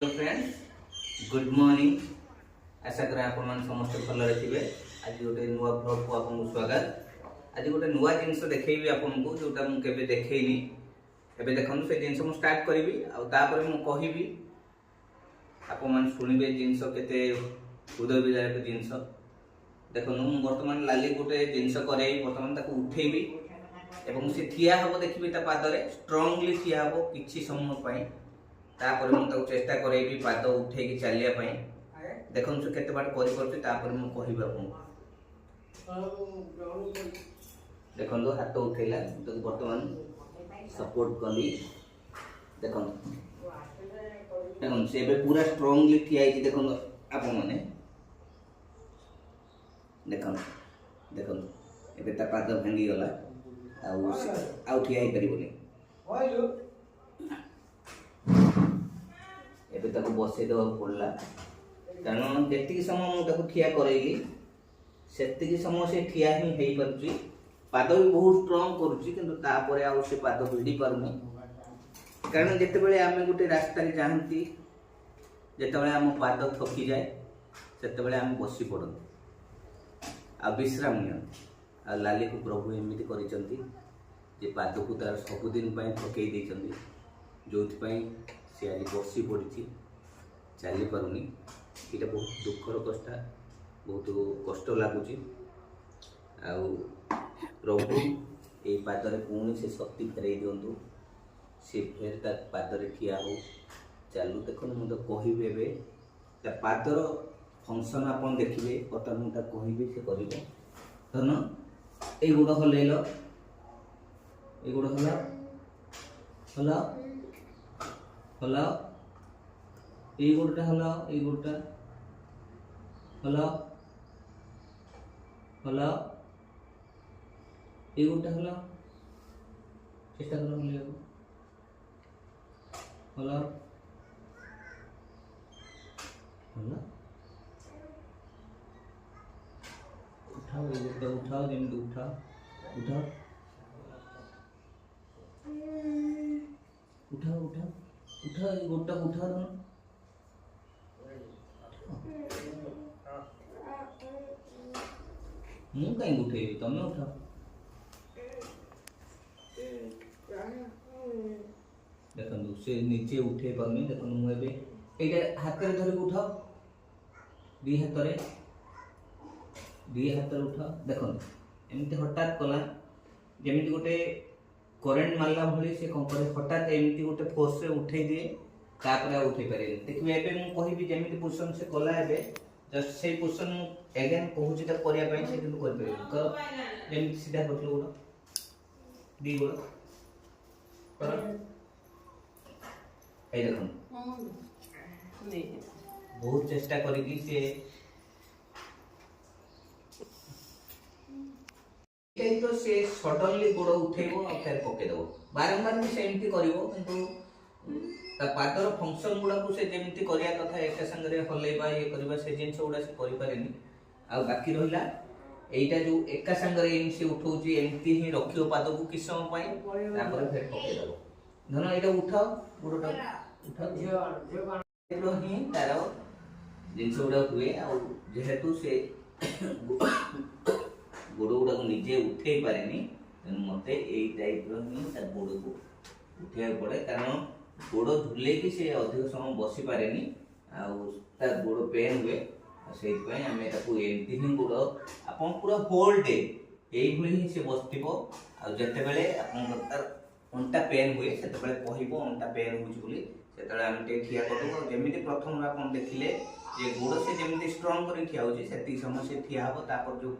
Friends good morning. आशा करें आप समस्त भल थे। आज गोटे नुआ ब्लॉग को आपको स्वागत। आज गोटे नुआ जिनस देखी आपको जोटा मुझे देखनी एबे देखो से जिनस मु स्टार्ट करी कहि आप शुणे जिनस केते हृदय विदारक जिनस देखो बर्तमान लाली गोटे जिनस करे बर्तमान उठेबी एवं से ठिया हम देखिए पादरे स्ट्रांगली ठिया हम कि समय तापर मुझे चेष्टा करेबी पाद उठे चलिए देखो से केते बाट कर देखो हाथ उठेला तो बर्तमान सपोर्ट कली देखो देखो से पूरा स्ट्रांगली ठिया देखो आप मैंने देखो देखो एबे ता पाद भांगी गला आउ ठिया ही परिबोनी एबे ताको बसई देवा पड़ला कारण जेतिक समय मुझे ठिया करेली सेतिक समय से ठिया ही हेई परची पाद भी बहुत स्ट्रांग करूची किंतु तापरे आउ से पाद भिड़ी पारुनी कारण जेते बेले आमे गुटे रास्ता रे जाहंती जेते बेले हम पाद थकी जाए सेते बेले हम बसी पड़ो आ विश्राम नियन आ लाली को प्रभु एमिति करिसंती जे पाद को तार सब दिन पय थकई देइसंती जोथि पय से आज बसी पड़ी चली पारुनी ये बहुत दुखर कष्टा बहुत कष्ट लगुच प्रभु ये पादरे पुणी से शक्ति फेरई दिंतु सी फेर ता पादरे ठिया हो चलू देखो मुझे कहे पादर फंक्शन आप देखिए बर्तमान मुझे कहि से कर धन ये गुड़ हल ये गुड़ हल हल हल ये गुड़टा हल ये गुड़टा हल हल ये गुड़टा हल चेष्टा कर हल हल उठाओ ये गुड़टा उठाओ जमी उठाओ उठाओ उठाओ उठाओ उठाओ ये गुड़टा उठाओ ना मु कहीं उठे तमें उठाओ देखो से नीचे उठे पानी देखो मुझे ये हाथ में धरिक उठाओ दी हाथ उठाओ देखो एमती हठात कला जमी गोटे करेन्ट मारला भली से कौन करे हठात एमती गोटे फोर्स से उठे दिए तापर उठे पारे देखिए एबे मु कहिबी जमी पोजिशन से कला एबे जस्ट से पोजिशन अगेन कहूची त करिया पई से किंतु कर पारे तो जमी सीधा बतलो गोड़ दी गोड़ पर ए देखो बहुत चेष्टा करी से तो से सडनली गोड़ उठेबो और फिर पके देबो बारंबार भी सेमती करिवो किंतु ता पादर फंक्शन गुड़ा को से जेमती करिया कथा एक संगे हलैबा ये करबा से जिंस गुड़ा से करि पारेनी आ बाकी रहिला एटा जो एका संगे एम से उठौची एमती ही रखियो पाद को किस समय पाई तापर फिर पके देबो धन एटा उठाओ गुड़टा उठाओ जो ही तार जिंस गुड़ा हुए आ जेहेतु से गोड़ गुड़ा को निजे उठे पारेनी मते एई टाइप रो ही ता गोड़ को उठे पड़े कारण गोड़ झुले कि से अधिक समय बसी पारे गोड़ पेन हुए से एमती ही गोड़ आप पूरा होल डे यही से बसो आते अंटा पेन हुए से कह अंटा पेन होते ठिया कर जमी प्रथम आप देखिले गोड़ से जमी स्ट्रंग कर ठिया से समय से ठिया हम तापर जो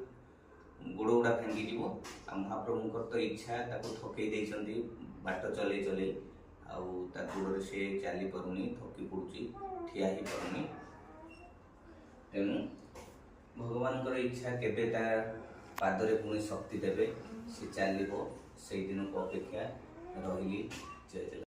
गोड़ गुड़ा भांगी महाप्रभुकर तो इच्छा थकई देती बाट चल चल गोड़ से चली पारुनी थकी पड़ुची ठिया ही पारुनी तेणु भगवान इच्छा केबे तार पादरे पुणी शक्ति देवे से चलो से दिन को अपेक्षा रही जय जगन्नाथ।